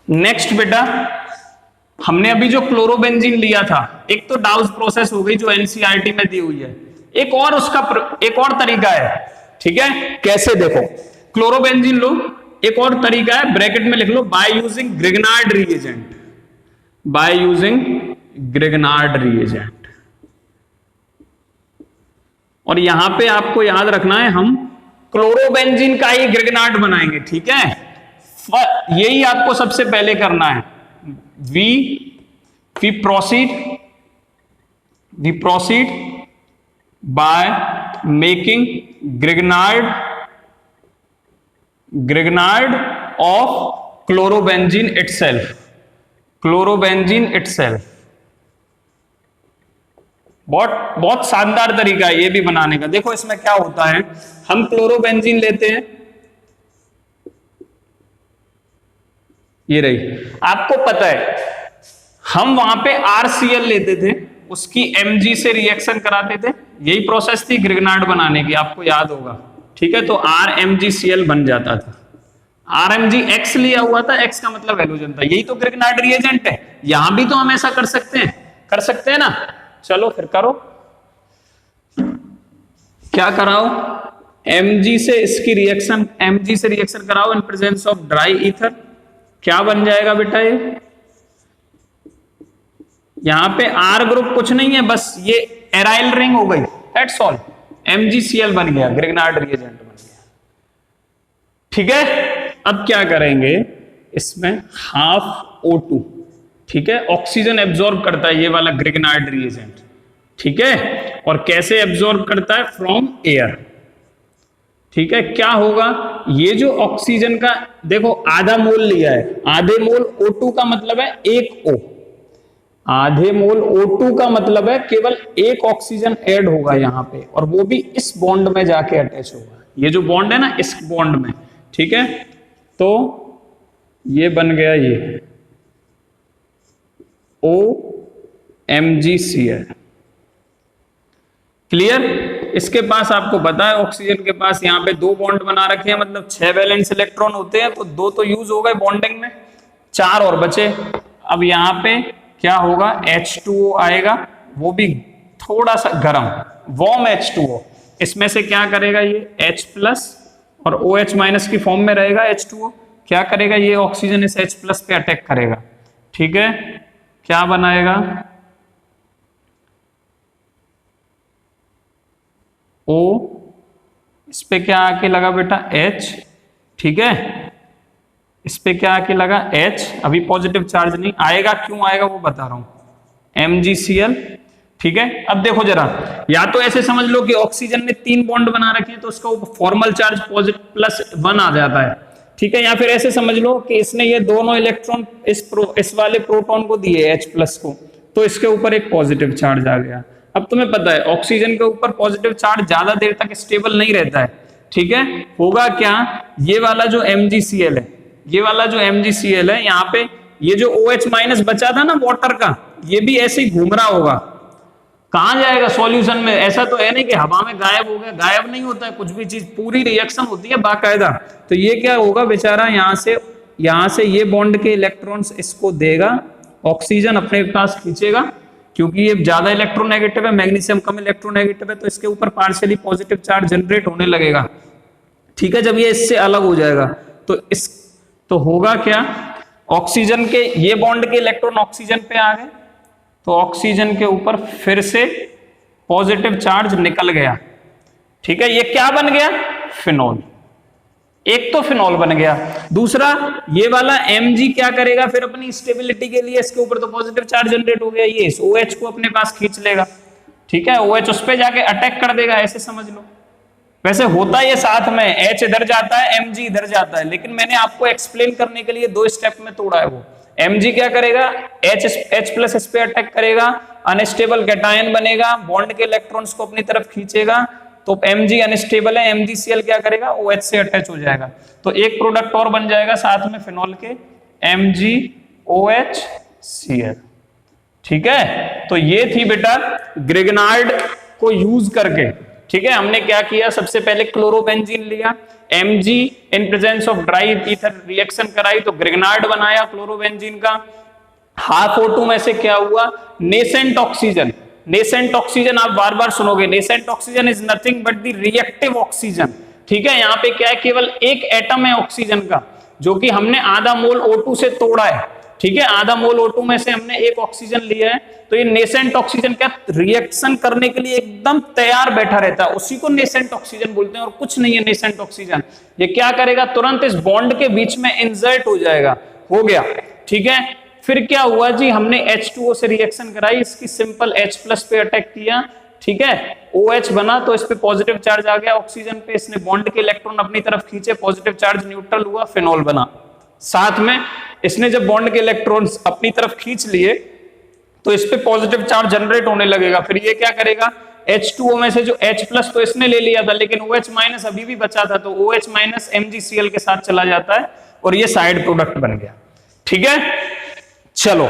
Next बेटा, हमने अभी जो क्लोरोबेंजीन लिया था, एक तो डाउस प्रोसेस हो गई जो एनसीईआरटी में दी हुई है, एक और उसका एक और तरीका है। ठीक है, कैसे देखो, क्लोरोबेंजीन लो, एक और तरीका है, ब्रैकेट में लिख लो, by using Grignard reagent, by using Grignard reagent. और यहां पे आपको याद रखना है, हम क्लोरोबेंजीन का ही ग्रिग्नार्ड बनाएंगे। ठीक है, यही आपको सबसे पहले करना है। we proceed by making grignard of chlorobenzene itself, बहुत शानदार तरीका है ये भी बनाने का। देखो इसमें क्या होता है, हम क्लोरोबेंजीन लेते हैं, ये रही, आपको पता है हम वहां पे RCl लेते थे, उसकी Mg से रिएक्शन कराते थे, यही प्रोसेस थी ग्रिग्नार्ड बनाने की, आपको याद होगा। ठीक है, तो RMgCl बन जाता था, RMgX लिया हुआ था, X का मतलब हैलोजन था, यही तो ग्रिग्नार्ड रिएजेंट है। यहां भी तो हम ऐसा कर सकते हैं ना। चलो फिर करो, क्या कराओ, Mg से इसकी रिएक्शन, Mg से रिएक्शन कराओ in presence of dry ether, क्या बन जाएगा बेटा, ये यहां पे R ग्रुप कुछ नहीं है, बस ये एराइल रिंग हो गई, दैट्स ऑल, MgCl बन गया, ग्रिग्नार्ड रिएजेंट बन गया। ठीक है, अब क्या करेंगे, इसमें हाफ O2, ठीक है, ऑक्सीजन एब्जॉर्ब करता है ये वाला ग्रिग्नार्ड रिएजेंट। ठीक है, और कैसे एब्जॉर्ब करता है, फ्रॉम एयर। ठीक है, क्या होगा, ये जो ऑक्सीजन का देखो आधा मोल लिया है, आधे मोल O2 का मतलब है एक O, आधे मोल O2 का मतलब है केवल एक ऑक्सीजन ऐड होगा यहां पे, और वो भी इस बॉन्ड में जाके अटैच होगा, ये जो बॉन्ड है ना, इस बॉन्ड में। ठीक है, तो ये बन गया ये OMgCl, क्लियर। इसके पास आपको पता है ऑक्सीजन के पास यहाँ पे दो बॉन्ड बना रखे हैं, मतलब 6 वैलेंस इलेक्ट्रॉन होते हैं, तो 2 तो यूज हो गए बॉन्डिंग में, 4 और बचे। अब यहाँ पे क्या होगा, H2O आएगा, वो भी थोड़ा सा गर्म, वार्म H2O, इसमें से क्या करेगा, ये H+ और OH- की फॉर्म में रहेगा H2O, क्या करेगा, ये ऑक्सीजन इस H+ पे अटैक करेगा। ठीक है, क्या बनाएगा, O, इस पे क्या आके लगा बेटा, H। ठीक है, इस पे क्या आके लगा, H, अभी पॉजिटिव चार्ज नहीं आएगा, क्यों आएगा वो बता रहा हूं, MgCl। ठीक है, अब देखो जरा, या तो ऐसे समझ लो कि ऑक्सीजन ने 3 बॉन्ड बना रखे हैं तो उसका फॉर्मल चार्ज +1 आ जाता है। ठीक है, या फिर ऐसे समझ लो कि इसने ये दोनों इलेक्ट्रॉन इस वाले प्रोटॉन को दिए H+ को, तो इसके ऊपर एक पॉजिटिव चार्ज आ गया। अब तुम्हें पता है ऑक्सीजन के ऊपर पॉजिटिव चार्ज ज्यादा देर तक स्टेबल नहीं रहता है। ठीक है, होगा क्या, ये वाला जो MgCl है, ये वाला जो MgCl है, यहाँ पे ये जो OH- बचा था ना वाटर का, ये भी ऐसे ही घूम रहा होगा, कहां जाएगा, सॉल्यूशन में। ऐसा तो है नहीं कि हवा में गायब हो गया, गायब नहीं होता है कुछ भी चीज, पूरी रिएक्शन होती है बाकायदा। तो ये क्या होगा बेचारा, यहाँ से ये बॉन्ड के इलेक्ट्रॉन्स इसको देगा, ऑक्सीजन अपने पास खींचेगा, क्योंकि ये ज्यादा इलेक्ट्रोनेगेटिव है, मैग्नीशियम कम इलेक्ट्रोनेगेटिव है, तो इसके ऊपर पार्शियली पॉजिटिव चार्ज जनरेट होने लगेगा। ठीक है, जब ये इससे अलग हो जाएगा तो होगा क्या, ऑक्सीजन के ये बॉन्ड के इलेक्ट्रॉन ऑक्सीजन पे आ गए, तो ऑक्सीजन के ऊपर फिर से पॉजिटिव चार्ज निकल गया। ठीक है, ये क्या बन गया, फिनॉल, एक तो फिनॉल बन गया। दूसरा ये वाला Mg क्या करेगा फिर अपनी स्टेबिलिटी के लिए, इसके ऊपर तो पॉजिटिव चार्ज जनरेट हो गया, ये इस OH को अपने पास खींच लेगा। ठीक है, OH उस पे जाके अटैक कर देगा, ऐसे समझ लो। वैसे होता है ये साथ में, H इधर जाता है, Mg इधर जाता है, लेकिन मैंने आपको एक्सप्लेन करने के लिए 2 स्टेप में तोड़ा है वो। Mg क्या करेगा, H+ इस पे अटैक करेगा, अनस्टेबल कैटायन बनेगा, बॉन्ड के इलेक्ट्रॉन्स को अपनी तरफ खींचेगा, तो Mg अनस्टेबल है, MgCl क्या करेगा, OH से अटैच हो जाएगा, तो एक प्रोडक्ट और बन जाएगा साथ में फिनॉल के, MgOHCl। ठीक है, तो ये थी बेटा ग्रिग्नार्ड को यूज करके ठीक है, हमने क्या किया, सबसे पहले क्लोरोबेंजीन लिया, Mg in presence of dry ether reaction कराई तो ग्रिग्नार्ड बनाया क्लोरोबेंजीन का। हाफ O2 में से क्या हुआ, नेसेंट ऑक्सीजन। नेसेंट ऑक्सीजन आप बार बार सुनोगे, nascent oxygen is nothing but the reactive oxygen. ठीक है, यहाँ पे क्या है, केवल एक एटम है ऑक्सीजन का, जो कि हमने आधा मोल O2 से तोड़ा है। ठीक है, आधा मोल O2 में से हमने एक ऑक्सीजन लिया है, तो ये नेसेंट ऑक्सीजन क्या रिएक्शन करने के लिए एकदम तैयार बैठा रहता है, उसी को नेसेंट ऑक्सीजन बोलते हैं। और कुछ नहीं है नेसेंट ऑक्सीजन, ये क्या करेगा, तुरंत इस बॉन्ड के बीच में इंसर्ट हो जाएगा, हो गया। ठीक है, फिर क्या हुआ जी, हमने H2O से रिएक्शन कराई, इसकी सिंपल H+ पे अटैक किया। ठीक है, OH बना तो इस पे पॉजिटिव चार्ज आ गया ऑक्सीजन पे, इसने बॉन्ड के इलेक्ट्रॉन अपनी तरफ खींचे, पॉजिटिव चार्ज न्यूट्रल हुआ, फिनॉल बना। साथ में इसने जब बॉन्ड के इलेक्ट्रॉन्स अपनी तरफ खींच लिए तो इस पे पॉजिटिव चार्ज जनरेट होने लगेगा, फिर ये क्या करेगा, H2O में से जो H+ तो इसने ले लिया था, लेकिन OH- अभी भी बचा था, तो OH- MgCl के साथ चला जाता है और ये साइड प्रोडक्ट बन गया। ठीक है, चलो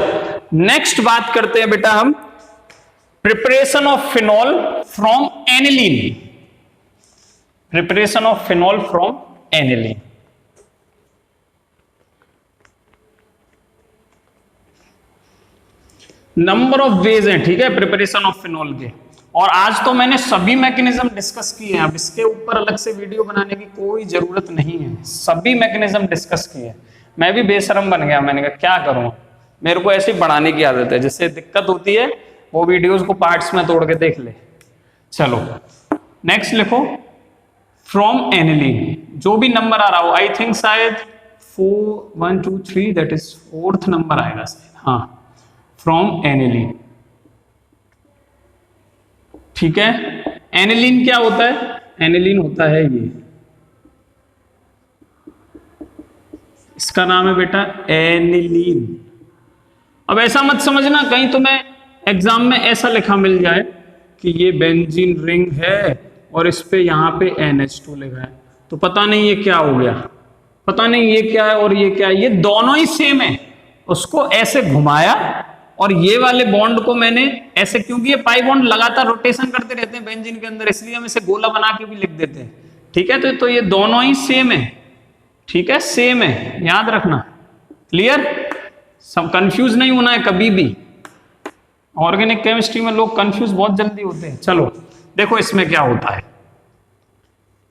नेक्स्ट बात करते हैं बेटा हम preparation of phenol from aniline. Preparation of phenol from aniline. Number of ways हैं, ठीक है, प्रिपरेशन ऑफ फिनॉल के, और आज तो मैंने सभी मैकेनिज्म डिस्कस किए हैं, अब इसके ऊपर अलग से वीडियो बनाने की कोई जरूरत नहीं है, सभी मैकेनिज्म डिस्कस किए। मैं भी बेशरम बन गया, मैंने कहा क्या करूं, मेरे को ऐसे बढ़ाने की आदत है, जिससे दिक्कत होती है वो वीडियोस को पार्ट्स में तोड़ के देख ले। चलो नेक्स्ट लिखो, फ्रॉम एनिलीन, जो भी नंबर आ रहा हो, आई थिंक शायद 4 1 2 3 दैट इज 4th नंबर आएगा शायद, हाँ, फ्रॉम एनिलीन। ठीक है, एनिलीन क्या होता है, एनिलीन होता है ये, इसका नाम है बेटा एनिलीन। अब ऐसा मत समझना कहीं तुम्हें एग्जाम में ऐसा लिखा मिल जाए कि ये बेंजीन रिंग है और इस पे यहां पे NH2 लिखा है, तो पता नहीं ये क्या हो गया, पता नहीं ये क्या है और ये क्या है, ये दोनों ही सेम है। उसको ऐसे घुमाया और ये वाले बॉन्ड को मैंने ऐसे, क्योंकि ये पाई बॉन्ड लगातार रोटेशन करते रहते हैं बेंजीन के अंदर, इसलिए हम इसे गोला बना के भी लिख देते हैं। ठीक है, तो ये दोनों ही सेम है। ठीक है, सेम है, याद रखना, क्लियर, सब कंफ्यूज नहीं होना है कभी भी। ऑर्गेनिक केमिस्ट्री में लोग कंफ्यूज बहुत जल्दी होते हैं। चलो देखो इसमें क्या होता है,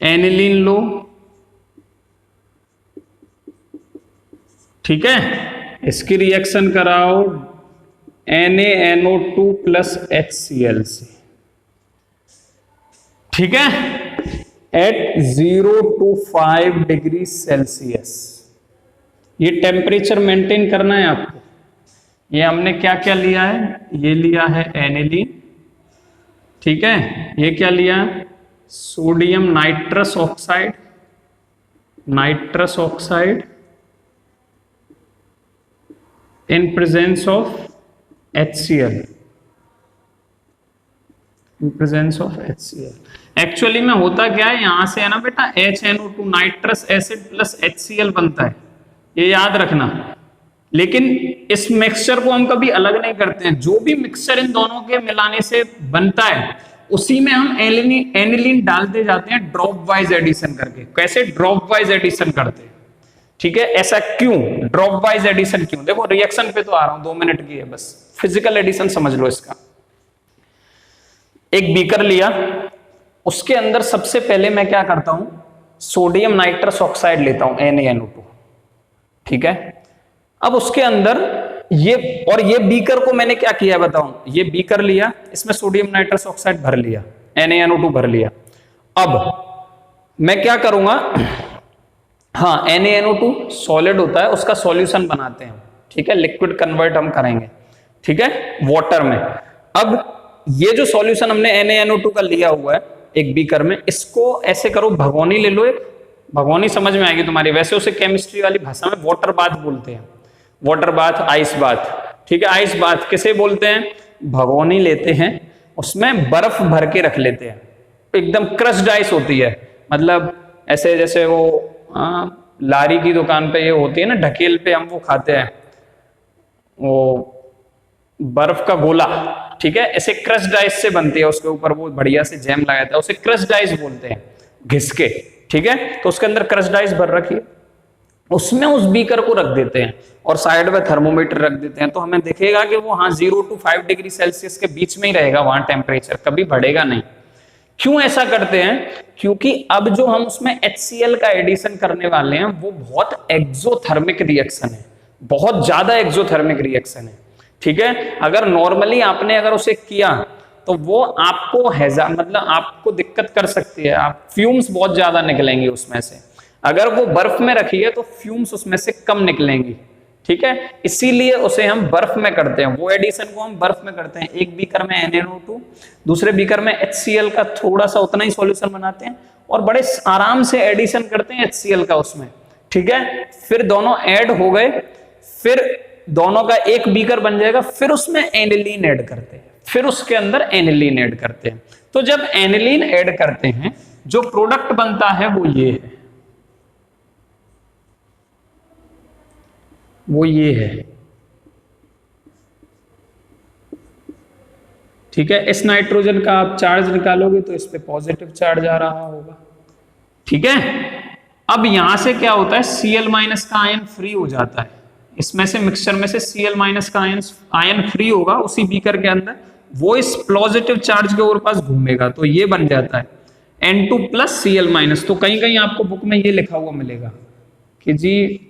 एनिलीन लो, ठीक है, इसकी रिएक्शन कराओ NaNO2 प्लस HCl से, ठीक है, एट 0 to 5 डिग्री सेल्सियस। ये टेम्परेचर मेंटेन करना है आपको। ये हमने क्या क्या लिया है, ये लिया है एनिलीन, ठीक है, ये क्या लिया, sodium nitrous oxide, nitrous oxide in presence of HCl, in presence of HCl। Actually में होता क्या है, यहां से है ना बेटा HNO2 nitrous acid plus HCl बनता है, ये याद रखना। लेकिन इस मिक्सचर को हम कभी अलग नहीं करते हैं, जो भी मिक्सचर इन दोनों के मिलाने से बनता है उसी में हम एनिलीन डालते जाते हैं ड्रॉप वाइज एडिशन करके। कैसे ड्रॉप वाइज एडिशन करते हैं, ठीक है, ऐसा क्यों, ड्रॉप वाइज एडिशन क्यों, देखो रिएक्शन पे तो आ रहा हूं, 2 मिनट की है बस, फिजिकल एडिशन समझ लो इसका। एक बीकर लिया, उसके अंदर सबसे पहले मैं क्या करता हूं, सोडियम नाइट्रस ऑक्साइड लेता हूं NaNO2, ठीक है। अब उसके अंदर ये, और ये बीकर को मैंने क्या किया बताऊं, ये बीकर लिया, इसमें सोडियम नाइट्रस ऑक्साइड भर लिया, NaNO2 भर लिया। अब मैं क्या करूंगा, हाँ NaNO2 सॉलिड होता है, उसका सॉल्यूशन बनाते हैं, ठीक है, लिक्विड कन्वर्ट हम करेंगे, ठीक है, वाटर में। अब ये जो सॉल्यूशन हमने NaNO2 का लिया हुआ है एक बीकर में, इसको ऐसे करो, भगोनी ले लो, एक भगोनी समझ में आएगी तुम्हारी, वैसे उसे केमिस्ट्री वाली भाषा में वाटर बाथ बोलते हैं, वाटर बाथ, आइस बाथ, ठीक है। आइस बाथ किसे बोलते हैं, भगोनी लेते हैं, उसमें बर्फ भर के रख लेते हैं, एकदम क्रश्ड आइस होती है, मतलब ऐसे जैसे वो लारी की दुकान पे ये होती है ना ढकेल पे, हम वो खाते हैं, वो बर्फ का गोला, ठीक है, ऐसे क्रश्ड आइस से बनती है, उसके ऊपर वो बढ़िया से जैम लगाया था, उसे क्रश्ड आइस बोलते हैं, घिस के, ठीक है। तो उसके अंदर क्रश्ड आइस भर रखी है, उसमें उस बीकर को रख देते हैं और साइड में थर्मोमीटर रख देते हैं, तो हमें दिखेगा कि वो हाँ 0 to 5 डिग्री सेल्सियस के बीच में ही रहेगा वहां टेम्परेचर, कभी बढ़ेगा नहीं। क्यों ऐसा करते हैं? क्योंकि अब जो हम उसमें HCl का एडिशन करने वाले हैं वो बहुत एक्सोथर्मिक रिएक्शन है, बहुत ज्यादा एक्सोथर्मिक रिएक्शन है, ठीक है। अगर नॉर्मली आपने अगर उसे किया तो वो आपको मतलब आपको दिक्कत कर सकती है, आप फ्यूम्स बहुत ज्यादा निकलेंगे उसमें से। अगर वो बर्फ में रखी है तो फ्यूम्स उसमें से कम निकलेंगी, ठीक है। इसीलिए उसे हम बर्फ में करते हैं, वो एडिशन को हम बर्फ में करते हैं। एक बीकर में NaNO2, दूसरे बीकर में HCl का थोड़ा सा उतना ही सॉल्यूशन बनाते हैं और बड़े आराम से एडिशन करते हैं HCl का उसमें, ठीक है। फिर दोनों ऐड हो गए, फिर दोनों का एक बीकर बन जाएगा, फिर उसमें एनिलीन ऐड करते हैं, फिर उसके अंदर एनिलीन ऐड करते हैं। तो जब एनिलीन ऐड करते हैं जो प्रोडक्ट बनता है वो ये है, वो ये है, ठीक है। इस नाइट्रोजन का आप चार्ज निकालोगे तो इस पे पॉजिटिव चार्ज आ रहा होगा, ठीक है। अब यहां से क्या होता है, Cl- का आयन फ्री हो जाता है, इसमें से मिक्सचर में से Cl- का आयन फ्री होगा उसी बीकर के अंदर, वो इस पॉजिटिव चार्ज के और पास घूमेगा, तो ये बन जाता है N2 प्लस Cl-। तो कहीं कहीं आपको बुक में ये लिखा हुआ मिलेगा कि जी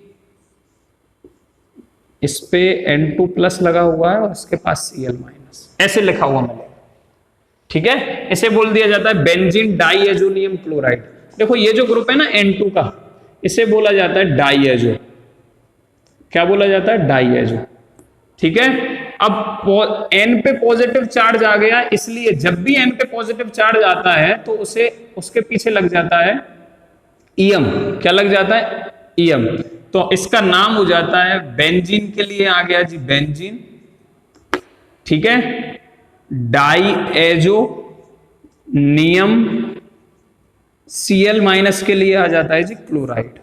इस पे N2 प्लस लगा हुआ है और इसके पास Cl-, ऐसे लिखा हुआ मिलेगा, ठीक है। इसे बोल दिया जाता है बेंजीन डाइएजोनियम क्लोराइड। देखो ये जो ग्रुप है ना N2 का, इसे बोला जाता है डाइएजो। क्या बोला जाता है? डाइएजो, ठीक है। अब N पे पॉजिटिव चार्ज आ गया, इसलिए जब भी N पे पॉजिटिव चार्ज आता है तो उसे उसके पीछे लग जाता है EM। क्या लग जाता है? EM। तो इसका नाम हो जाता है, बेंजीन के लिए आ गया जी बेंजीन, ठीक है। डाइएजो नियम, Cl- के लिए आ जाता है जी क्लोराइड,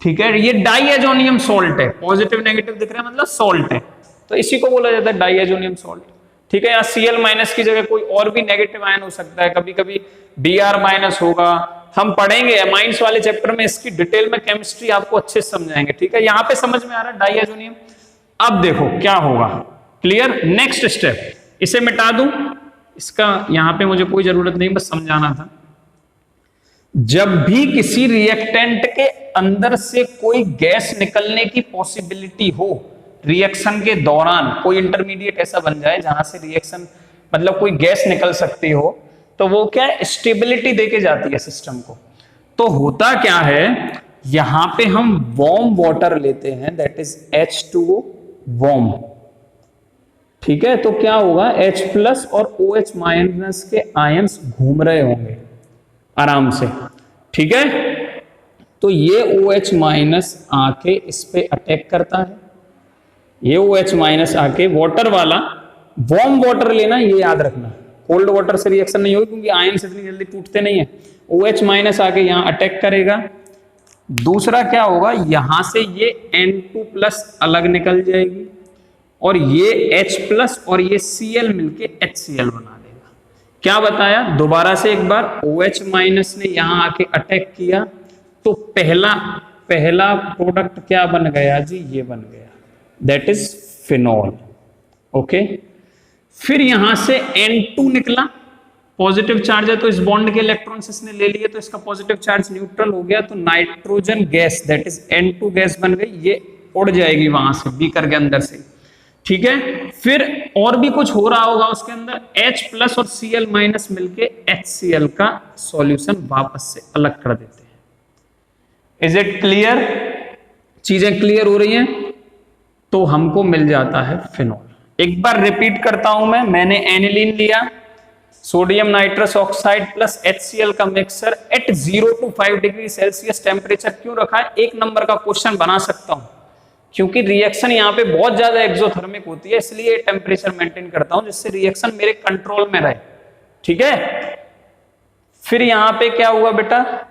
ठीक है। ये डाइएजोनियम सॉल्ट है, पॉजिटिव नेगेटिव दिख रहा है मतलब सॉल्ट है, तो इसी को बोला जाता है डाइएजोनियम सॉल्ट, ठीक है। या Cl- की जगह कोई और भी नेगेटिव आयन हो सकता है, कभी कभी Br- होगा, हम पढ़ेंगे एमाइंस वाले चैप्टर में, इसकी डिटेल में केमिस्ट्री आपको अच्छे से समझाएंगे, ठीक है। यहां पे समझ में आ रहा है डाइएजोनियम। अब देखो क्या होगा, क्लियर। नेक्स्ट स्टेप, इसे मिटा दूं, इसका यहां पे मुझे कोई जरूरत नहीं, बस समझाना था। जब भी किसी रिएक्टेंट के अंदर से कोई गैस निकलने की पॉसिबिलिटी हो, रिएक्शन के दौरान कोई इंटरमीडिएट ऐसा बन जाए जहां से रिएक्शन मतलब कोई गैस निकल सकती हो, तो वो क्या है, स्टेबिलिटी देके जाती है सिस्टम को। तो होता क्या है, यहां पे हम वार्म वाटर लेते हैं, दैट इज H2O वार्म, ठीक है। तो क्या होगा, H+ और OH- के आयंस घूम रहे होंगे आराम से, ठीक है। तो ये OH- आके इस पे अटैक करता है, ये OH- आके वाटर वाला, वार्म वाटर लेना, ये याद रखना, कोल्ड वाटर से रिएक्शन नहीं होगी क्योंकि आयंस इतनी जल्दी टूटते नहीं है। OH- आके यहां अटैक करेगा। दूसरा क्या होगा, यहां से ये N2+ अलग निकल जाएगी और ये H+ और ये Cl मिलके HCl बना देगा। क्या बताया दोबारा से एक बार, OH- ने यहां आके अटैक किया तो पहला प्रोडक्ट क्या बन गया जी, ये बन गया, दैट इज फिनॉल, ओके। फिर यहां से N2 निकला, पॉजिटिव चार्ज है तो इस बॉन्ड के इलेक्ट्रॉन्स इसने ले लिए, तो इसका पॉजिटिव चार्ज न्यूट्रल हो गया, तो nitrogen gas that is N2 gas बन गई, ये उड़ जाएगी वहां से बीकर के अंदर से, ठीक है। फिर और भी कुछ हो रहा होगा उसके अंदर, H+ और Cl- मिलके HCl का सॉल्यूशन वापस से अलग कर देते हैं। Is it clear? चीजें क्लियर हो रही हैं? तो हमको मिल जाता है फिनॉल। एक बार रिपीट करता हूं मैंने एनिलीन लिया, sodium nitrous oxide plus HCl का mixture eight 0 to 5 degree Celsius temperature क्यों रखा है, एक नंबर का क्वेश्चन बना सकता हूं, क्योंकि रिएक्शन यहाँ पे बहुत ज्यादा एक्सोथर्मिक होती है, इसलिए टेम्परेचर मेंटेन करता हूं जिससे रिएक्शन मेरे कंट्रोल में रहे, ठीक है। फिर यहां पे क्या हुआ बेटा,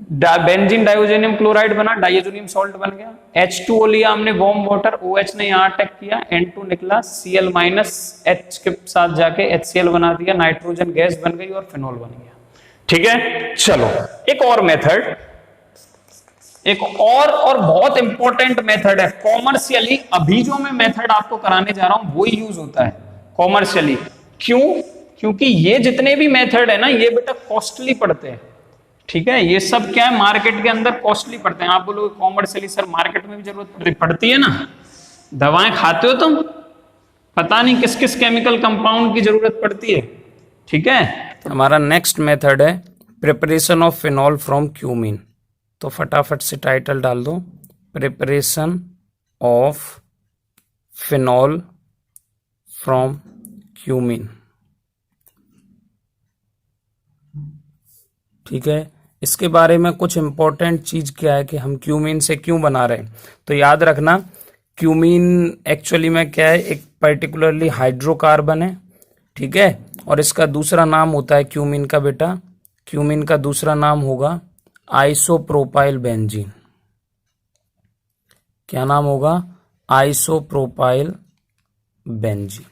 बेंजीन डाइओजेनियम क्लोराइड बना, डाइओजेनियम सॉल्ट बन गया। H2O लिया हमने वार्म वाटर, OH ने यहाँ अटैक किया, N2 निकला, Cl माइनस H के साथ जाके HCl बना दिया, नाइट्रोजन गैस बन गई और फिनॉल बन गया। ठीक है, चलो एक और मेथड, एक और बहुत इंपॉर्टेंट मेथड है कॉमर्शियली। अभी जो मैं मेथड आपको कराने जा रहा हूं वो यूज होता है कॉमर्शियली। क्यों? क्योंकि ये जितने भी मेथड है ना, ये बेटा कॉस्टली पड़ते हैं। ठीक है, ये सब क्या है, मार्केट के अंदर कॉस्टली पड़ते हैं। आप बोलोगे कॉमर्शियली सर मार्केट में भी जरूरत पड़ती है ना, दवाएं खाते हो तुम, पता नहीं किस किस केमिकल कंपाउंड की जरूरत पड़ती है। ठीक है, हमारा नेक्स्ट मेथड है preparation of phenol from cumene. तो फटाफट से टाइटल डाल दो, preparation of phenol from cumene. ठीक है, इसके बारे में कुछ इंपॉर्टेंट चीज क्या है कि हम क्यूमीन से क्यों बना रहे हैं। तो याद रखना, क्यूमीन एक्चुअली में क्या है, एक पर्टिकुलरली हाइड्रोकार्बन है। ठीक है, और इसका दूसरा नाम होता है क्यूमीन का बेटा, क्यूमीन का दूसरा नाम होगा आइसोप्रोपाइल बेंजीन। क्या नाम होगा? Isopropyl benzene.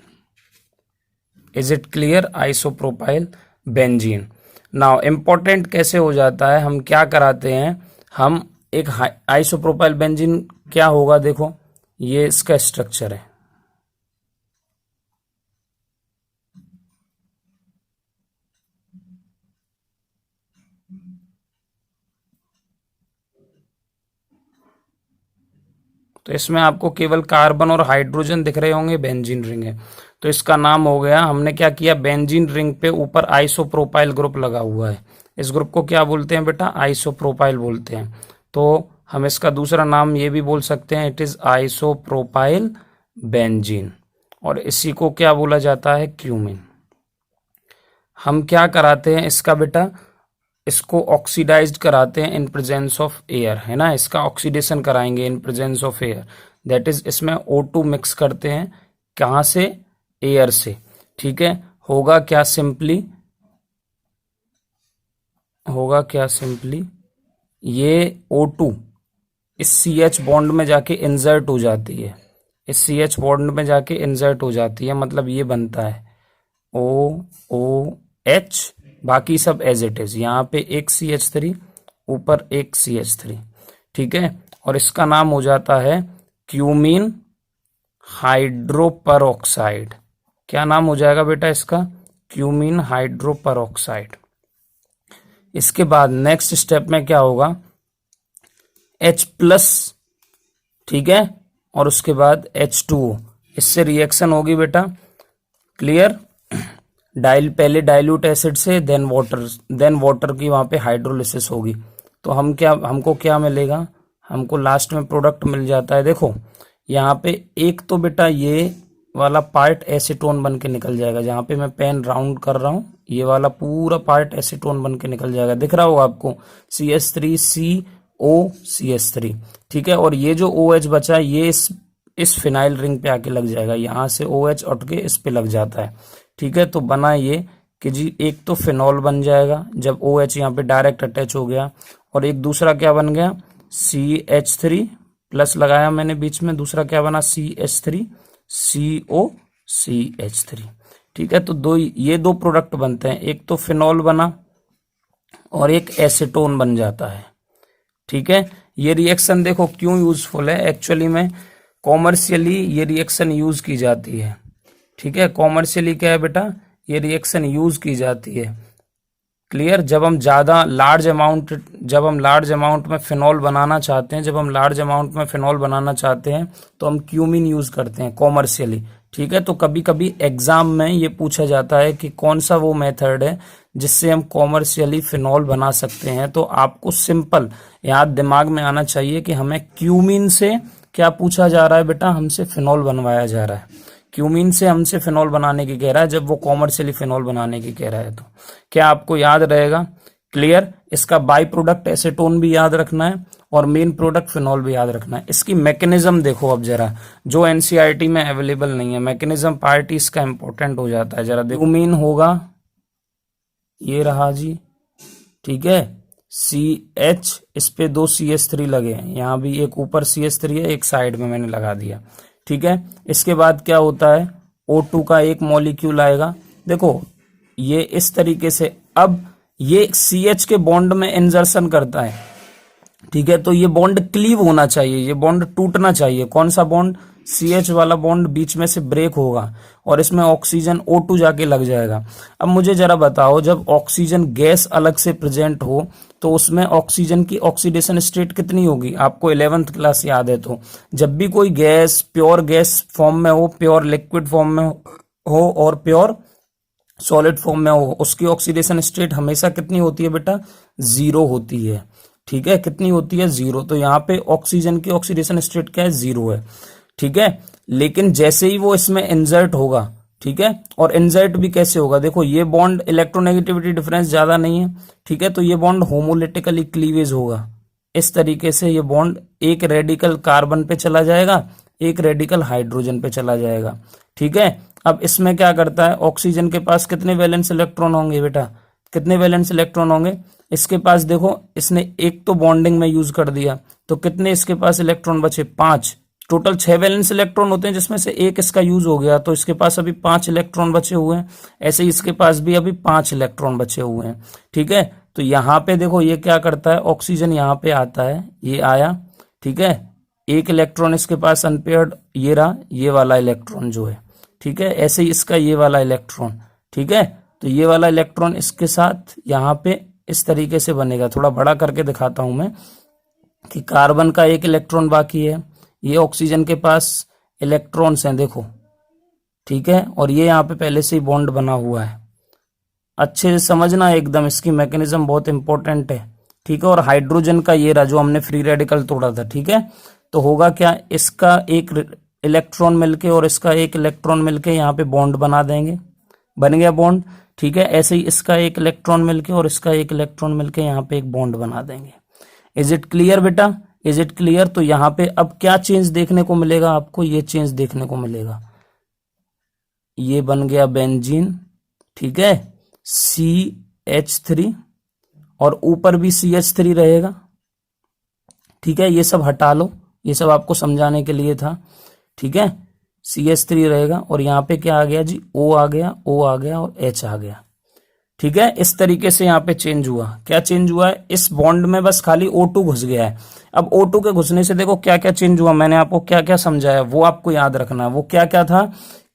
Is it clear? Isopropyl benzene. Now important कैसे हो जाता है, हम क्या कराते हैं, हम एक आइसोप्रोपाइल बेंजीन क्या होगा, देखो ये इसका स्ट्रक्चर है। तो इसमें आपको केवल कार्बन और हाइड्रोजन दिख रहे होंगे, बेंजीन रिंग है। तो इसका नाम हो गया, हमने क्या किया, बेंजीन रिंग पे ऊपर आइसोप्रोपाइल ग्रुप लगा हुआ है। इस ग्रुप को क्या बोलते हैं बेटा? आइसोप्रोपाइल बोलते हैं। तो हम इसका दूसरा नाम ये भी बोल सकते हैं, इट इज आइसोप्रोपाइल बेंजीन। और इसी को क्या बोला जाता है? क्यूमीन। हम क्या कराते हैं इसका बेटा, इसको ऑक्सीडाइज्ड कराते हैं इन प्रेजेंस ऑफ एयर, है ना, इसका ऑक्सीडेशन कराएंगे in presence of air. That is, इसमें O2 मिक्स करते हैं, कहां से? एयर से। ठीक है, होगा क्या सिंपली, होगा क्या सिंपली, ये O2 इस CH बॉन्ड में जाके इंसर्ट हो जाती है, इस CH बॉन्ड में जाके इंसर्ट हो जाती है, मतलब ये बनता है OOH, बाकी सब एज इट इज। यहाँ पे एक CH3, ऊपर एक CH3। ठीक है, और इसका नाम हो जाता है क्यूमीन हाइड्रोपरऑक्साइड। क्या नाम हो जाएगा बेटा इसका? Cumene hydroperoxide. इसके बाद नेक्स्ट स्टेप में क्या होगा, H+, ठीक है, और उसके बाद H2O, इससे रिएक्शन होगी बेटा, क्लियर। पहले डाइल्यूट एसिड से देन वाटर की वहां पे हाइड्रोलिसिस होगी। तो हमको क्या मिलेगा, हमको लास्ट में प्रोडक्ट मिल जाता है। देखो यहाँ पे एक तो बेटा ये वाला पार्ट एसीटोन बन के निकल जाएगा, जहां पे मैं पेन राउंड कर रहा हूं, ये वाला पूरा पार्ट एसीटोन बन के निकल जाएगा, दिख रहा होगा आपको, CH3COCH3। ठीक है, और ये जो OH बचा ये इस फिनाइल रिंग पे आके लग जाएगा, यहां से OH उठ के इस पे लग जाता है। ठीक है, तो बना ये कि जी एक तो फिनॉल बन जाएगा जब OH यहाँ पे डायरेक्ट अटैच हो गया, और एक दूसरा क्या बन गया, CH3 प्लस लगाया मैंने बीच में, दूसरा क्या बना, CH3COCH3। ठीक है, तो ये दो प्रोडक्ट बनते हैं, एक तो फिनॉल बना और एक एसीटोन बन जाता है। ठीक है, ये रिएक्शन देखो क्यों यूजफुल है, एक्चुअली में कॉमर्शियली ये रिएक्शन यूज की जाती है। ठीक है, कॉमर्शियली क्या है बेटा, ये रिएक्शन यूज की जाती है, क्लियर। जब हम लार्ज अमाउंट में फिनॉल बनाना चाहते हैं, तो हम क्यूमीन यूज करते हैं कॉमर्शियली। ठीक है, तो कभी कभी एग्जाम में ये पूछा जाता है कि कौन सा वो मेथड है जिससे हम कॉमर्शियली फिनॉल बना सकते हैं। तो आपको सिंपल याद दिमाग में आना चाहिए कि हमें क्यूमीन से क्या पूछा जा रहा है बेटा, हमसे फिनॉल बनवाया जा रहा है, क्यूमीन से हमसे फिनॉल बनाने की कह रहा है, जब वो कॉमर्शियली फिनॉल बनाने की कह रहा है। तो क्या आपको याद रहेगा, क्लियर। इसका बाई प्रोडक्ट एसीटोन भी याद रखना है और मेन प्रोडक्ट फिनॉल भी याद रखना है। इसकी मैकेनिज्म देखो अब जरा, जो एनसीईआरटी में अवेलेबल नहीं है, मैकेनिज्म पार्ट इसका इंपॉर्टेंट हो जाता है। जरा देखो, क्यूमीन होगा, ये रहा जी, ठीक है, CH, इस पे 2 CH3 लगे हैं, यहाँ भी एक ऊपर CH3 है, एक साइड में मैंने लगा दिया। ठीक है, इसके बाद क्या होता है, O2 का एक मॉलिक्यूल आएगा। देखो ये इस तरीके से, अब ये CH के बॉन्ड में इंजर्शन करता है। ठीक है, तो ये बॉन्ड क्लीव होना चाहिए, ये बॉन्ड टूटना चाहिए। कौन सा बॉन्ड, CH वाला बॉन्ड बीच में से ब्रेक होगा और इसमें ऑक्सीजन O2 जाके लग जाएगा। अब मुझे जरा बताओ, जब ऑक्सीजन गैस अलग से प्रेजेंट हो तो उसमें ऑक्सीजन की ऑक्सीडेशन स्टेट कितनी होगी, आपको 11th क्लास याद है। तो जब भी कोई गैस प्योर गैस फॉर्म में हो, प्योर लिक्विड फॉर्म में हो और प्योर सॉलिड फॉर्म में हो, उसकी ऑक्सीडेशन स्टेट हमेशा कितनी होती है बेटा, 0 होती है। ठीक है, कितनी होती है, 0। तो यहाँ पे ऑक्सीजन की ऑक्सीडेशन स्टेट क्या है, 0 है। ठीक है, लेकिन जैसे ही वो इसमें इंजर्ट होगा, ठीक है, और इंजर्ट भी कैसे होगा, देखो ये बॉन्ड इलेक्ट्रोनेगेटिविटी डिफरेंस ज्यादा नहीं है। ठीक है, तो ये बॉन्ड होमोलिटिकली क्लीवेज होगा। इस तरीके से ये बॉन्ड एक रेडिकल कार्बन पे चला जाएगा, एक रेडिकल हाइड्रोजन पे चला जाएगा। ठीक है, अब इसमें क्या करता है, ऑक्सीजन के पास कितने वैलेंस इलेक्ट्रॉन होंगे बेटा, कितने वैलेंस इलेक्ट्रॉन होंगे, इसके पास देखो इसने एक तो बॉन्डिंग में यूज कर दिया, तो कितने इसके पास इलेक्ट्रॉन बचे, 5। टोटल 6 वैलेंस इलेक्ट्रॉन होते हैं जिसमें से एक इसका यूज हो गया, तो इसके पास अभी 5 इलेक्ट्रॉन बचे हुए हैं। ऐसे ही इसके पास भी अभी 5 इलेक्ट्रॉन बचे हुए हैं। ठीक है, तो यहाँ पे देखो ये क्या करता है, ऑक्सीजन यहाँ पे आता है, ये आया। ठीक है, एक इलेक्ट्रॉन इसके पास अनपेयर्ड, ये रहा ये वाला इलेक्ट्रॉन जो है। ठीक है, ऐसे ही इसका ये वाला इलेक्ट्रॉन। ठीक है, तो ये वाला इलेक्ट्रॉन इसके साथ यहाँ पे इस तरीके से बनेगा। थोड़ा बड़ा करके दिखाता हूं मैं कि कार्बन का एक इलेक्ट्रॉन बाकी है, ये ऑक्सीजन के पास इलेक्ट्रॉन्स हैं देखो। ठीक है, और ये यहाँ पे पहले से ही बॉन्ड बना हुआ है। अच्छे से समझना एकदम, इसकी मैकेनिज्म बहुत इंपॉर्टेंट है। ठीक है, और हाइड्रोजन का ये रहा जो हमने फ्री रेडिकल तोड़ा था। ठीक है, तो होगा क्या, इसका एक इलेक्ट्रॉन मिलके और इसका एक इलेक्ट्रॉन मिलके यहाँ पे बॉन्ड बना देंगे, बन गया बॉन्ड। ठीक है, ऐसे ही इसका एक इलेक्ट्रॉन मिलके और इसका एक इलेक्ट्रॉन मिलके यहाँ पे एक बॉन्ड बना देंगे। इज इट क्लियर बेटा, इज इट क्लियर। तो यहाँ पे अब क्या चेंज देखने को मिलेगा आपको, ये चेंज देखने को मिलेगा, ये बन गया बेंजीन। ठीक है, CH3 और ऊपर भी CH3 रहेगा। ठीक है, ये सब हटा लो, ये सब आपको समझाने के लिए था। ठीक है, CH3 रहेगा और यहाँ पे क्या आ गया जी, O आ गया, O आ गया और H आ गया। ठीक है, इस तरीके से यहाँ पे चेंज हुआ। क्या चेंज हुआ है, इस बॉन्ड में बस खाली O2 घुस गया है। अब O2 के घुसने से देखो क्या क्या चेंज हुआ, मैंने आपको क्या क्या समझाया वो आपको याद रखना है। वो क्या क्या था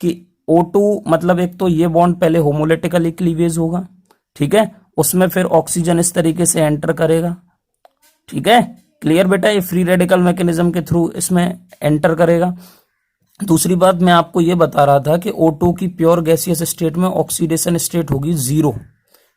कि O2 मतलब एक तो ये बॉन्ड पहले होमोलिटिकली क्लीवेज होगा। ठीक है, उसमें फिर ऑक्सीजन इस तरीके से एंटर करेगा। ठीक है, क्लियर बेटा, ये फ्री रेडिकल मैकेनिज्म के थ्रू इसमें एंटर करेगा। दूसरी बात मैं आपको ये बता रहा था कि O2 की प्योर गैसियस स्टेट में ऑक्सीडेशन स्टेट होगी 0।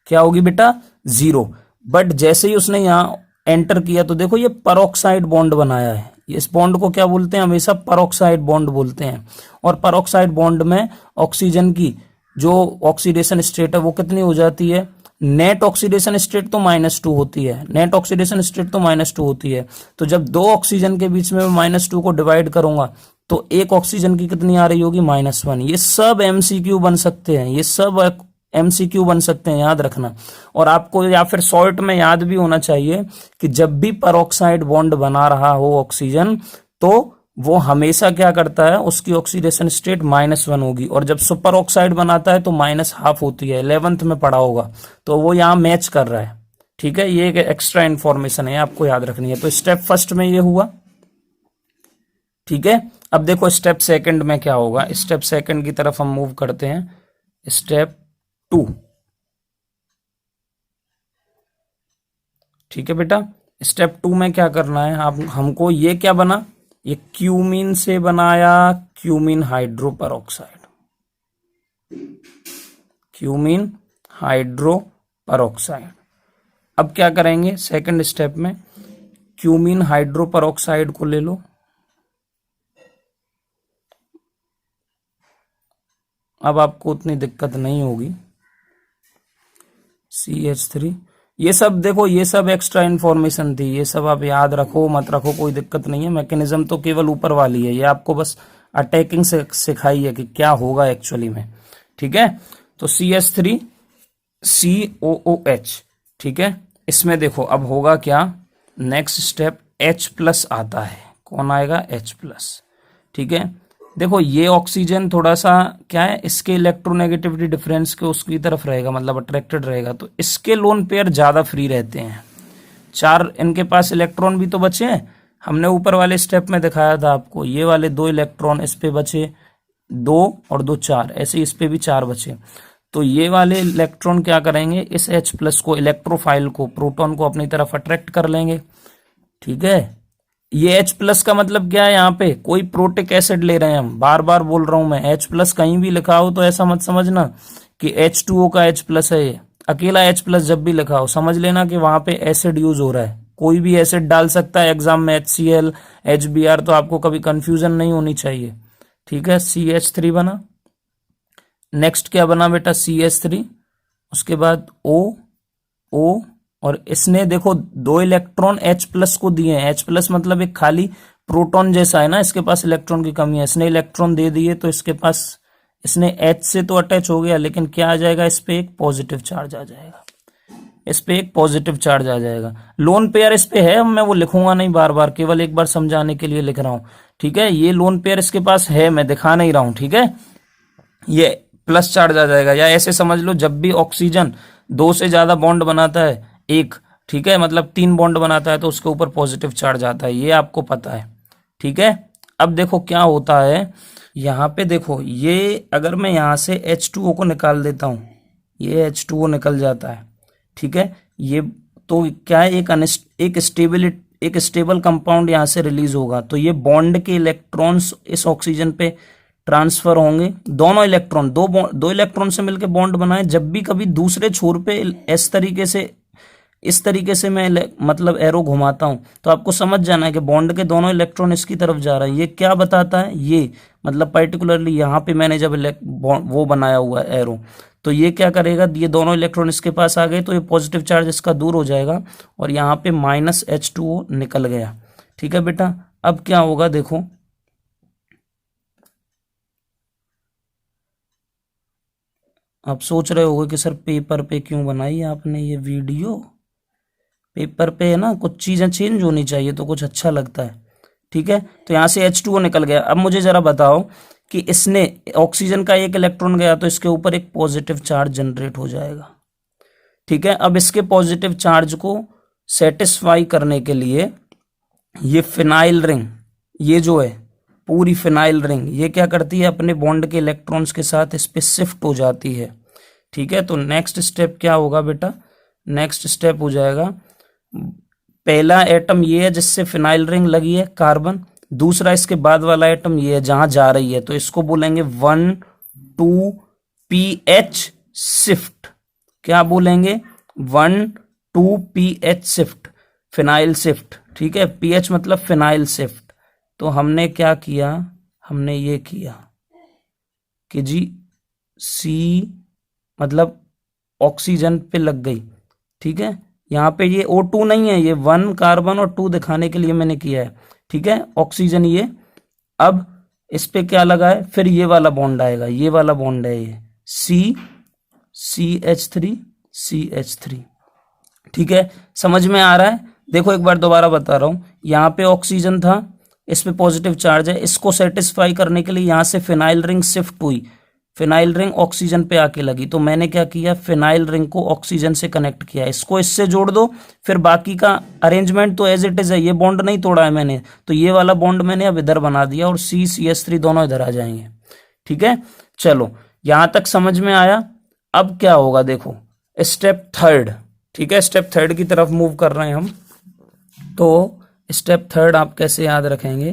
क्या होगी बेटा, 0। बट जैसे ही उसने यहाँ एंटर किया तो देखो ये परऑक्साइड बॉन्ड बनाया है। इस बॉन्ड को क्या बोलते हैं, हमेशा परऑक्साइड बॉन्ड बोलते हैं। और परऑक्साइड बॉन्ड में ऑक्सीजन की जो ऑक्सीडेशन स्टेट है वो कितनी हो जाती है, नेट ऑक्सीडेशन स्टेट तो -2 होती है, नेट ऑक्सीडेशन स्टेट तो -2 होती है। तो जब दो ऑक्सीजन के बीच में मैं -2 को डिवाइड करूंगा तो एक ऑक्सीजन की कितनी आ रही होगी, -1। ये सब MCQ बन सकते हैं, ये सब MCQ बन सकते हैं, याद रखना। और आपको या फिर शॉर्ट में याद भी होना चाहिए कि जब भी परऑक्साइड बॉन्ड बना रहा हो ऑक्सीजन तो वो हमेशा क्या करता है, उसकी ऑक्सीडेशन स्टेट -1 होगी। और जब सुपर ऑक्साइड बनाता है तो -½ होती है, 11th में पढ़ा होगा। तो वो यहाँ मैच कर रहा है। ठीक है, ये एक एक्स्ट्रा इंफॉर्मेशन है, आपको याद रखनी है। तो स्टेप फर्स्ट में ये हुआ। ठीक है, अब देखो स्टेप सेकंड में क्या होगा। स्टेप सेकंड की तरफ हम मूव करते हैं, स्टेप 2। ठीक है बेटा, स्टेप 2 में क्या करना है, आप हमको ये क्या बना, ये क्यूमीन से बनाया cumene hydro peroxide, cumene hydro peroxide. अब क्या करेंगे सेकंड स्टेप में, क्यूमीन हाइड्रो परऑक्साइड को ले लो। अब आपको उतनी दिक्कत नहीं होगी। CH3, ये सब देखो, ये सब एक्स्ट्रा इन्फॉर्मेशन थी, ये सब आप याद रखो मत रखो कोई दिक्कत नहीं है। मैकेनिज्म तो केवल ऊपर वाली है, ये आपको बस अटैकिंग से सिखाई है कि क्या होगा एक्चुअली में। ठीक है, तो CH3 COOH। ठीक है, इसमें देखो अब होगा क्या, नेक्स्ट स्टेप H प्लस आता है, कौन आएगा, H प्लस। ठीक है, देखो ये ऑक्सीजन थोड़ा सा क्या है, इसके इलेक्ट्रोनेगेटिविटी डिफरेंस के उसकी तरफ रहेगा, मतलब अट्रैक्टेड रहेगा, तो इसके लोन पेयर ज्यादा फ्री रहते हैं। 4 इनके पास इलेक्ट्रॉन भी तो बचे हैं, हमने ऊपर वाले स्टेप में दिखाया था आपको, ये वाले 2 इलेक्ट्रॉन इस पे बचे, 2 और 2 4, ऐसे इस पे भी 4 बचे। तो ये वाले इलेक्ट्रॉन क्या करेंगे, इस H प्लस को, इलेक्ट्रोफाइल को, प्रोटॉन को अपनी तरफ अट्रैक्ट कर लेंगे। ठीक है, ये H प्लस का मतलब क्या है, यहाँ पे कोई प्रोटिक एसिड ले रहे हैं हम, बार बार बोल रहा हूं मैं, H प्लस कहीं भी लिखा हो तो ऐसा मत समझना कि H2O का H प्लस है, ये अकेला H प्लस जब भी लिखा हो समझ लेना कि वहां पे एसिड यूज हो रहा है, कोई भी एसिड डाल सकता है एग्जाम में, HCl HBr, तो आपको कभी कंफ्यूजन नहीं होनी चाहिए। ठीक है, CH3 बना, नेक्स्ट क्या बना बेटा, CH3, उसके बाद O, और इसने देखो 2 इलेक्ट्रॉन H प्लस को दिए हैं, H प्लस मतलब एक खाली प्रोटॉन जैसा है ना, इसके पास इलेक्ट्रॉन की कमी है, इसने इलेक्ट्रॉन दे दिए, तो इसके पास, इसने H से तो अटैच हो गया, लेकिन क्या आ जाएगा, इस पे एक पॉजिटिव चार्ज आ जाएगा, इस पे एक पॉजिटिव चार्ज आ जाएगा। लोन पेयर इस पे है, मैं वो लिखूंगा नहीं बार बार, केवल एक बार समझाने के लिए लिख रहा हूं। ठीक है, ये लोन पेयर इसके पास है, मैं दिखा नहीं रहा हूं। ठीक है, ये प्लस चार्ज आ जाएगा, या ऐसे समझ लो जब भी ऑक्सीजन 2 से ज्यादा बॉन्ड बनाता है, एक, ठीक है, मतलब 3 बॉन्ड बनाता है, तो उसके ऊपर पॉजिटिव चार्ज आता है, ये आपको पता है। ठीक है, अब देखो क्या होता है, यहाँ पे देखो, ये अगर मैं यहाँ से H2O को निकाल देता हूं, ये H2O निकल जाता है। ठीक है, ये तो क्या है, एक स्टेबल कंपाउंड यहाँ से रिलीज होगा, तो ये बॉन्ड के इलेक्ट्रॉन्स इस ऑक्सीजन पे ट्रांसफर होंगे, दोनों इलेक्ट्रॉन, दो इलेक्ट्रॉन से मिलकर बॉन्ड बनाए, जब भी कभी दूसरे छोर पे इस तरीके से मैं मतलब एरो घुमाता हूं, तो आपको समझ जाना है कि बॉन्ड के दोनों इलेक्ट्रॉन इसकी तरफ जा रहा है। ये क्या बताता है, ये मतलब पर्टिकुलरली यहाँ पे मैंने जब वो बनाया हुआ है एरो, तो ये क्या करेगा, ये दोनों इलेक्ट्रॉन इसके पास आ गए, तो ये पॉजिटिव चार्ज इसका दूर हो जाएगा, और यहाँ पे -H2O निकल गया। ठीक है बेटा, अब क्या होगा देखो, आप सोच रहे होगे कि सर पेपर पे क्यों बनाई आपने ये वीडियो, पेपर पे है ना कुछ चीजें चेंज होनी चाहिए तो कुछ अच्छा लगता है। ठीक है, तो यहां से H2O निकल गया। अब मुझे जरा बताओ कि इसने, ऑक्सीजन का एक इलेक्ट्रॉन गया तो इसके ऊपर एक पॉजिटिव चार्ज जनरेट हो जाएगा। ठीक है, अब इसके पॉजिटिव चार्ज को सेटिस्फाई करने के लिए ये फिनाइल रिंग, ये जो है पूरी फिनाइल रिंग, ये क्या करती है, अपने बॉन्ड के इलेक्ट्रॉन्स के साथ इस पे शिफ्ट हो जाती है। ठीक है, तो नेक्स्ट स्टेप क्या होगा बेटा, नेक्स्ट स्टेप हो जाएगा, पहला एटम ये है जिससे फिनाइल रिंग लगी है, कार्बन, दूसरा इसके बाद वाला एटम ये है जहां जा रही है, तो इसको बोलेंगे 1,2,PH शिफ्ट। क्या बोलेंगे, 1,2,PH शिफ्ट, फिनाइल शिफ्ट। ठीक है, पीएच मतलब फिनाइल शिफ्ट। तो हमने क्या किया, हमने ये किया कि जी सी मतलब ऑक्सीजन पे लग गई। ठीक है, यहाँ पे ये O2 नहीं है, ये 1 कार्बन और 2 दिखाने के लिए मैंने किया है। ठीक है, ऑक्सीजन ये, अब इस पे क्या लगा है, फिर ये वाला बॉन्ड आएगा, ये वाला बॉन्ड है ये CH3। ठीक है, समझ में आ रहा है। देखो एक बार दोबारा बता रहा हूं, यहाँ पे ऑक्सीजन था, इस पे पॉजिटिव चार्ज है, इसको सेटिस्फाई करने के लिए यहाँ से फिनाइल रिंग शिफ्ट हुई, फिनाइल रिंग ऑक्सीजन पे आके लगी, तो मैंने क्या किया, फिनाइल रिंग को ऑक्सीजन से कनेक्ट किया, इसको इससे जोड़ दो, फिर बाकी का अरेंजमेंट तो एज इट इज है, ये बॉन्ड नहीं तोड़ा है मैंने, तो ये वाला बॉन्ड मैंने अब इधर बना दिया, और CH3 दोनों इधर आ जाएंगे। ठीक है, चलो यहां तक समझ में आया। अब क्या होगा देखो, स्टेप थर्ड। ठीक है, स्टेप थर्ड की तरफ मूव कर रहे हैं हम। तो स्टेप थर्ड आप कैसे याद रखेंगे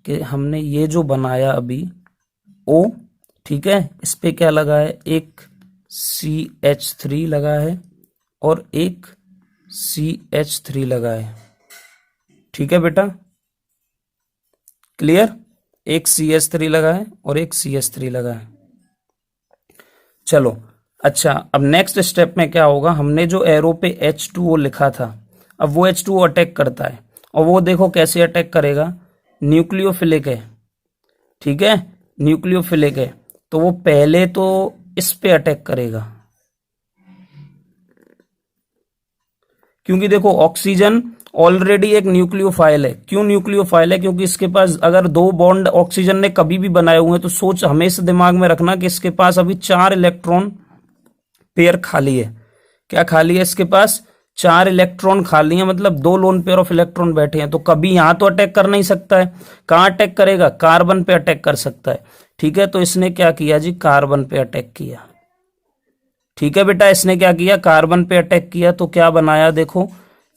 कि हमने ये जो बनाया अभी O, ठीक है, इस पे क्या लगा है, एक CH3 लगा है और एक CH3 लगा है। ठीक है बेटा, क्लियर, एक CH3 लगा है और एक CH3 लगा है। चलो अच्छा, अब नेक्स्ट स्टेप में क्या होगा, हमने जो एरो पे H2O लिखा था, अब वो H2O अटैक करता है, और वो देखो कैसे अटैक करेगा, न्यूक्लियोफिलिक है। ठीक है, न्यूक्लियोफिलिक है, तो वो पहले तो इस पे अटैक करेगा, क्योंकि देखो ऑक्सीजन ऑलरेडी एक न्यूक्लियोफाइल है। क्यों न्यूक्लियोफाइल है? क्योंकि इसके पास अगर 2 बॉन्ड ऑक्सीजन ने कभी भी बनाए हुए हैं तो सोच हमेशा दिमाग में रखना कि इसके पास अभी 4 इलेक्ट्रॉन पेयर खाली है। क्या खाली है? इसके पास 4 इलेक्ट्रॉन खाली है, मतलब 2 लोन पेयर ऑफ इलेक्ट्रॉन बैठे हैं। तो कभी यहां तो अटैक कर नहीं सकता है। कहां अटैक करेगा? कार्बन पे अटैक कर सकता है। ठीक है, तो इसने क्या किया जी? कार्बन पे अटैक किया। ठीक है बेटा, इसने क्या किया? कार्बन पे अटैक किया। तो क्या बनाया? देखो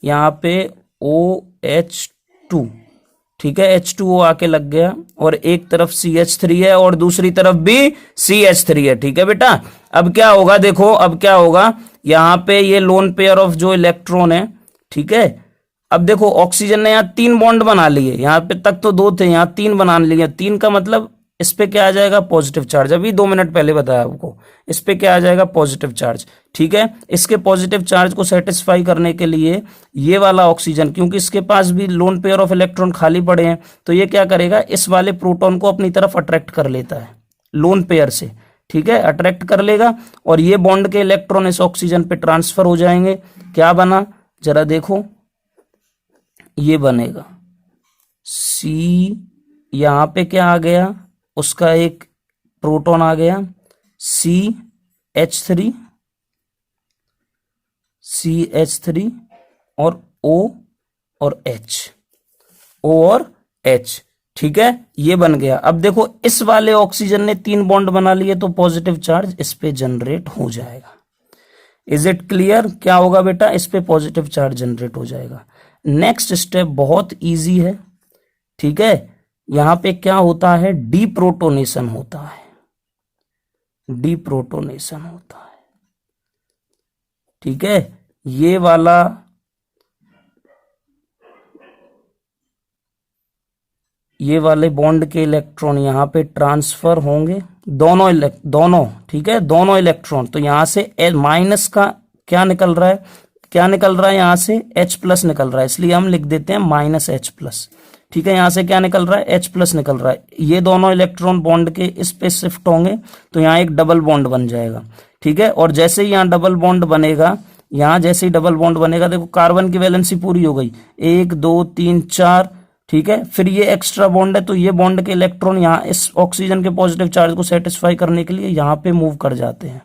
यहाँ पे OH2, ठीक है, H2O आके लग गया और एक तरफ CH3 है और दूसरी तरफ भी CH3 है। ठीक है बेटा, अब क्या होगा? देखो अब क्या होगा, यहाँ पे ये लोन पेयर ऑफ जो इलेक्ट्रॉन है, ठीक है, अब देखो ऑक्सीजन ने यहाँ 3 बॉन्ड बना लिए। यहाँ पे तक तो 2 थे, यहाँ 3 बना लिए। 3 का मतलब इस पे क्या आ जाएगा? Positive charge. अभी 2 मिनट पहले बताया आपको, इस पे क्या आ जाएगा? Positive charge. ठीक है, इसके पॉजिटिव चार्ज को सेटिस्फाई करने के लिए ये वाला ऑक्सीजन, क्योंकि इसके पास भी लोन पेयर ऑफ इलेक्ट्रॉन खाली पड़े हैं, तो ये क्या करेगा? इस वाले प्रोटॉन को अपनी तरफ अट्रैक्ट कर लेता है लोन पेयर से। ठीक है, अट्रैक्ट कर लेगा और ये बॉन्ड के इलेक्ट्रॉन इस ऑक्सीजन पे ट्रांसफर हो जाएंगे। क्या बना? जरा देखो, ये बनेगा C, यहां पे क्या आ गया? उसका एक प्रोटॉन आ गया CH3 और O और H। ठीक है, ये बन गया। अब देखो इस वाले ऑक्सीजन ने 3 बॉन्ड बना लिए तो पॉजिटिव चार्ज इस पे जनरेट हो जाएगा। Is it clear? क्या होगा बेटा? इस पे पॉजिटिव चार्ज जनरेट हो जाएगा। नेक्स्ट स्टेप बहुत इजी है। ठीक है, यहां पे क्या होता है? डीप्रोटोनेशन होता है। डीप्रोटोनेशन होता है। ठीक है, ये वाले बॉन्ड के इलेक्ट्रॉन यहां पे ट्रांसफर होंगे, दोनों ठीक है, दोनों इलेक्ट्रॉन। तो यहां से माइनस का क्या निकल रहा है? क्या निकल रहा है? यहां से H+ निकल रहा है, इसलिए हम लिख देते हैं -H+। ठीक है, यहां से क्या निकल रहा है? H+ निकल रहा है। ये दोनों इलेक्ट्रॉन बॉन्ड के इस पे शिफ्ट होंगे तो यहाँ एक डबल बॉन्ड बन जाएगा। ठीक है, और जैसे ही यहाँ डबल बॉन्ड बनेगा, यहाँ जैसे ही डबल बॉन्ड बनेगा, देखो कार्बन की वैलेंसी पूरी हो गई, 1 2 3 4। ठीक है, फिर ये एक्स्ट्रा बॉन्ड है तो ये बॉन्ड के इलेक्ट्रॉन यहाँ इस ऑक्सीजन के पॉजिटिव चार्ज को सेटिस्फाई करने के लिए यहाँ पे मूव कर जाते हैं।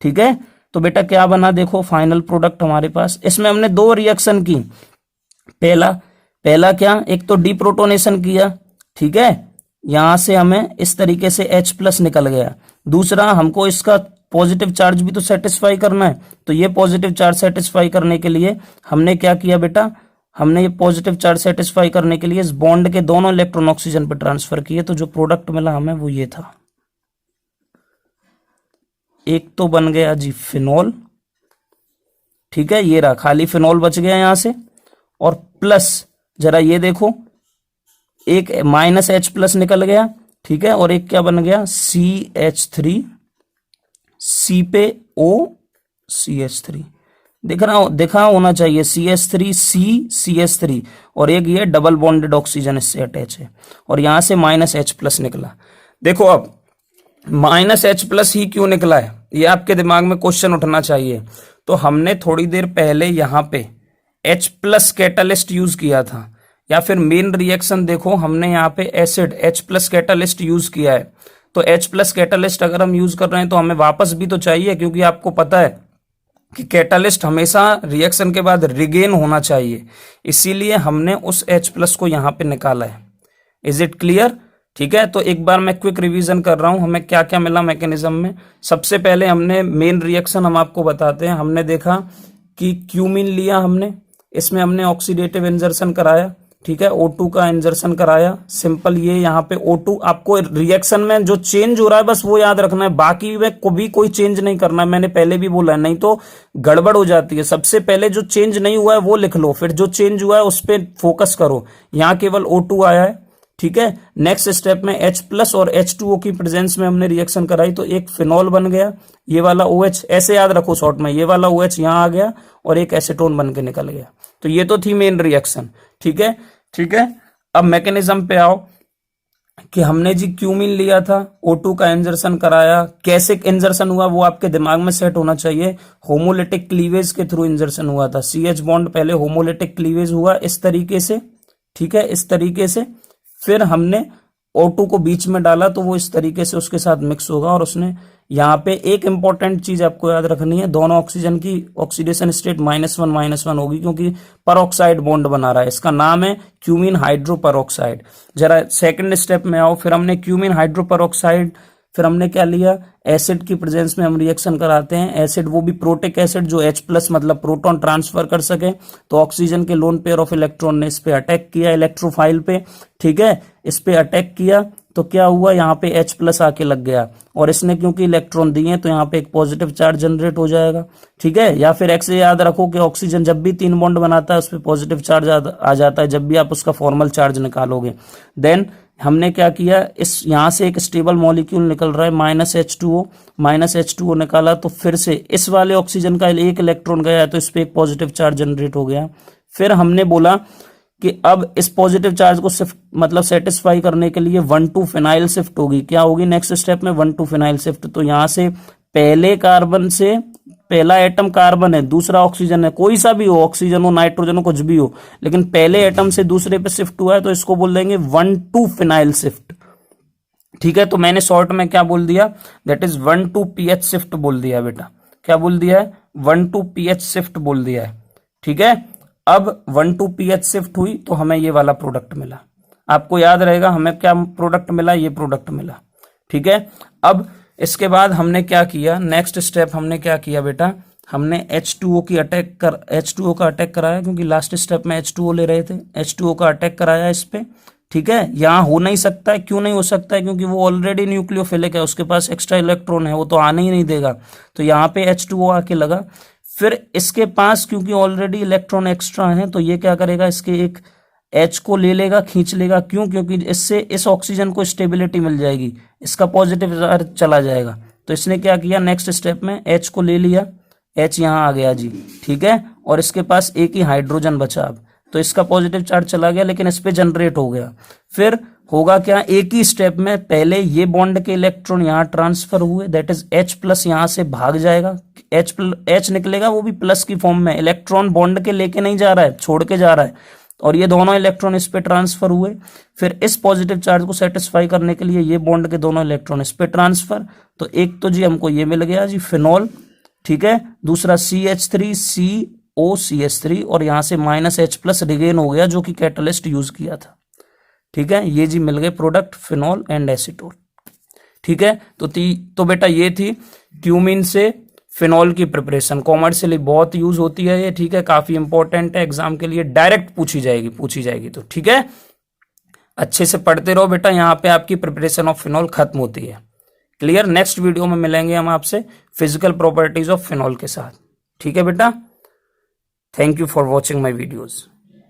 ठीक है, तो बेटा क्या बना? देखो फाइनल प्रोडक्ट हमारे पास, इसमें हमने 2 रिएक्शन की। पहला क्या? एक तो डीप्रोटोनेशन किया। ठीक है, यहां से हमें इस तरीके से H+ निकल गया। दूसरा, हमको इसका पॉजिटिव चार्ज भी तो सेटिस्फाई करना है, तो ये पॉजिटिव चार्ज सेटिस्फाई करने के लिए हमने क्या किया बेटा? हमने ये पॉजिटिव चार्ज सेटिस्फाई करने के लिए इस बॉन्ड के दोनों इलेक्ट्रॉन ऑक्सीजन पर ट्रांसफर किए। तो जो प्रोडक्ट मिला हमें वो ये था। एक तो बन गया जी फिनॉल। ठीक है, ये रहा, खाली फिनॉल बच गया यहां से। और प्लस जरा ये देखो, एक -H+ निकल गया। ठीक है, और एक क्या बन गया? CH3, C पे O CH3, दिखा होना चाहिए CH3 C CH3, और एक ये डबल बॉन्डेड ऑक्सीजन इससे अटैच है, और यहां से -H+ निकला। देखो अब -H+ ही क्यों निकला है, ये आपके दिमाग में क्वेश्चन उठना चाहिए। तो हमने थोड़ी देर पहले यहां पे H+ कैटालिस्ट यूज किया था, या फिर मेन रिएक्शन देखो, हमने यहाँ पे एसिड H+ कैटालिस्ट यूज किया है। तो H+ कैटालिस्ट अगर हम यूज कर रहे हैं तो हमें वापस भी तो चाहिए, क्योंकि आपको पता है कि कैटालिस्ट हमेशा रिएक्शन के बाद रिगेन होना चाहिए, इसीलिए हमने उस H+ को यहाँ पे निकाला है। Is it clear? ठीक है, तो एक बार मैं क्विक रिवीजन कर रहा हूं, हमें क्या क्या मिला मैकेनिज्म में। सबसे पहले हमने मेन रिएक्शन हम आपको बताते हैं। हमने देखा कि क्यूमीन लिया हमने, इसमें हमने ऑक्सीडेटिव इंजर्शन कराया। ठीक है, O2 का इंजर्शन कराया। सिंपल, ये यहाँ पे O2, आपको रिएक्शन में जो चेंज हो रहा है बस वो याद रखना है, बाकी में भी कोई चेंज नहीं करना है। मैंने पहले भी बोला है, नहीं तो गड़बड़ हो जाती है। सबसे पहले जो चेंज नहीं हुआ है वो लिख लो, फिर जो चेंज हुआ है उस पर फोकस करो। यहाँ केवल O2 आया है। ठीक है, नेक्स्ट स्टेप में H+ और H2O की प्रेजेंस में हमने रिएक्शन कराई, तो एक फिनॉल बन गया, ये वाला OH, ऐसे याद रखो शॉर्ट में, ये वाला OH यहाँ आ गया और एक एसीटोन बन के निकल गया। तो ये तो थी मेन रिएक्शन। ठीक है, अब मैकेनिज्म पे आओ। कि हमने जी क्यूमीन लिया था, O2 का इंजर्शन कराया, कैसे इंजर्शन हुआ वो आपके दिमाग में सेट होना चाहिए। होमोलिटिक क्लीवेज के थ्रू इंजर्शन हुआ था। CH बॉन्ड पहले होमोलिटिक क्लीवेज हुआ इस तरीके से, ठीक है, इस तरीके से, फिर हमने O2 को बीच में डाला तो वो इस तरीके से उसके साथ मिक्स होगा। और उसने यहाँ पे एक इंपॉर्टेंट चीज आपको याद रखनी है, दोनों ऑक्सीजन की ऑक्सीडेशन स्टेट -1 होगी, क्योंकि परऑक्साइड बॉन्ड बना रहा है। इसका नाम है क्यूमीन हाइड्रो परऑक्साइड। जरा सेकंड स्टेप में आओ। फिर हमने क्यूमीन हाइड्रो परऑक्साइड, फिर हमने क्या लिया, एसिड की प्रेजेंस में हम रिएक्शन कराते हैं। एसिड वो भी प्रोटिक एसिड जो H+ मतलब प्रोटॉन ट्रांसफर कर सके। तो ऑक्सीजन के लोन पेयर ऑफ इलेक्ट्रॉन ने इस पे अटैक किया, इलेक्ट्रोफाइल पे, ठीक है, इस पे अटैक किया तो क्या हुआ, यहाँ पे H+ आके लग गया। और इसने क्योंकि इलेक्ट्रॉन दिए तो यहाँ पे एक पॉजिटिव चार्ज जनरेट हो जाएगा, ठीक है। या फिर एक्स याद रखो कि ऑक्सीजन जब भी 3 बॉन्ड बनाता है उस पर पॉजिटिव चार्ज आ जाता है जब भी आप उसका फॉर्मल चार्ज निकालोगे। देन हमने क्या किया, इस यहाँ से एक स्टेबल मॉलिक्यूल निकल रहा है -H2O निकाला तो फिर से इस वाले ऑक्सीजन का एक इलेक्ट्रॉन गया तो इस पे एक पॉजिटिव चार्ज जनरेट हो गया। फिर हमने बोला कि अब इस पॉजिटिव चार्ज को शिफ्ट मतलब सेटिस्फाई करने के लिए 1,2 फिनाइल शिफ्ट होगी। क्या होगी नेक्स्ट स्टेप में, 1,2 फिनाइल शिफ्ट। तो यहाँ से पहले कार्बन से, पहला एटम कार्बन है, दूसरा ऑक्सीजन है, कोई सा भी हो, ऑक्सीजन हो, नाइट्रोजन हो, कुछ भी हो, लेकिन पहले एटम से दूसरे पे शिफ्ट हुआ है तो इसको बोल देंगे 1,2 फिनाइल शिफ्ट, ठीक है। तो मैंने शॉर्ट में क्या बोल दिया, दैट इज 1,2 pH शिफ्ट बोल दिया बेटा। क्या बोल दिया है, 1,2 pH शिफ्ट बोल दिया है, ठीक है। अब 1,2 pH शिफ्ट हुई तो हमें ये वाला प्रोडक्ट मिला। आपको याद रहेगा हमें क्या प्रोडक्ट मिला, ये प्रोडक्ट मिला, ठीक है। अब इसके बाद हमने क्या किया, नेक्स्ट स्टेप हमने क्या किया बेटा, हमने H2O का अटैक कराया, क्योंकि लास्ट स्टेप में H2O ले रहे थे, H2O का अटैक कराया इस पे, ठीक है। यहाँ हो नहीं सकता है, क्यों नहीं हो सकता है, क्योंकि वो ऑलरेडी न्यूक्लियोफिलिक है, उसके पास एक्स्ट्रा इलेक्ट्रॉन है, वो तो आने ही नहीं देगा। तो यहाँ पे H2O आके लगा। फिर इसके पास क्योंकि ऑलरेडी इलेक्ट्रॉन एक्स्ट्रा है तो ये क्या करेगा, इसके एक H को ले लेगा, खींच लेगा। क्यों, क्योंकि इससे इस ऑक्सीजन को स्टेबिलिटी मिल जाएगी, इसका पॉजिटिव चार्ज चला जाएगा। तो इसने क्या किया, नेक्स्ट स्टेप में H को ले लिया, H यहाँ आ गया जी, ठीक है। और इसके पास एक ही हाइड्रोजन बचा अब, तो इसका पॉजिटिव चार्ज चला गया लेकिन इस पे जनरेट हो गया। फिर होगा क्या, एक ही स्टेप में पहले ये बॉन्ड के इलेक्ट्रॉन यहाँ ट्रांसफर हुए, दैट इज H+ यहाँ से भाग जाएगा, H निकलेगा, वो भी प्लस की फॉर्म में, इलेक्ट्रॉन बॉन्ड के लेके नहीं जा रहा है, छोड़ के जा रहा है। और ये दोनों इलेक्ट्रॉन इस पे ट्रांसफर हुए। फिर इस पॉजिटिव चार्ज को सेटिस्फाई करने के लिए ये बॉन्ड के दोनों इलेक्ट्रॉन इस पे ट्रांसफर। तो एक तो जी हमको ये मिल गया जी फिनॉल, ठीक है। दूसरा CH3COCH3 और यहाँ से -H+ रिगेन हो गया जो कि कैटलिस्ट यूज किया था, ठीक है। ये जी मिल गए प्रोडक्ट फिनॉल एंड एसीटोन, ठीक है। तो बेटा ये थी क्यूमीन से फिनॉल की प्रिपरेशन, कॉमर्शियली बहुत यूज होती है ये, ठीक है। काफी इंपॉर्टेंट है, एग्जाम के लिए डायरेक्ट पूछी जाएगी तो ठीक है। अच्छे से पढ़ते रहो बेटा, यहाँ पे आपकी प्रिपरेशन ऑफ फिनॉल खत्म होती है। क्लियर। नेक्स्ट वीडियो में मिलेंगे हम आपसे फिजिकल प्रॉपर्टीज ऑफ फिनॉल के साथ, ठीक है बेटा। Thank you for watching my videos.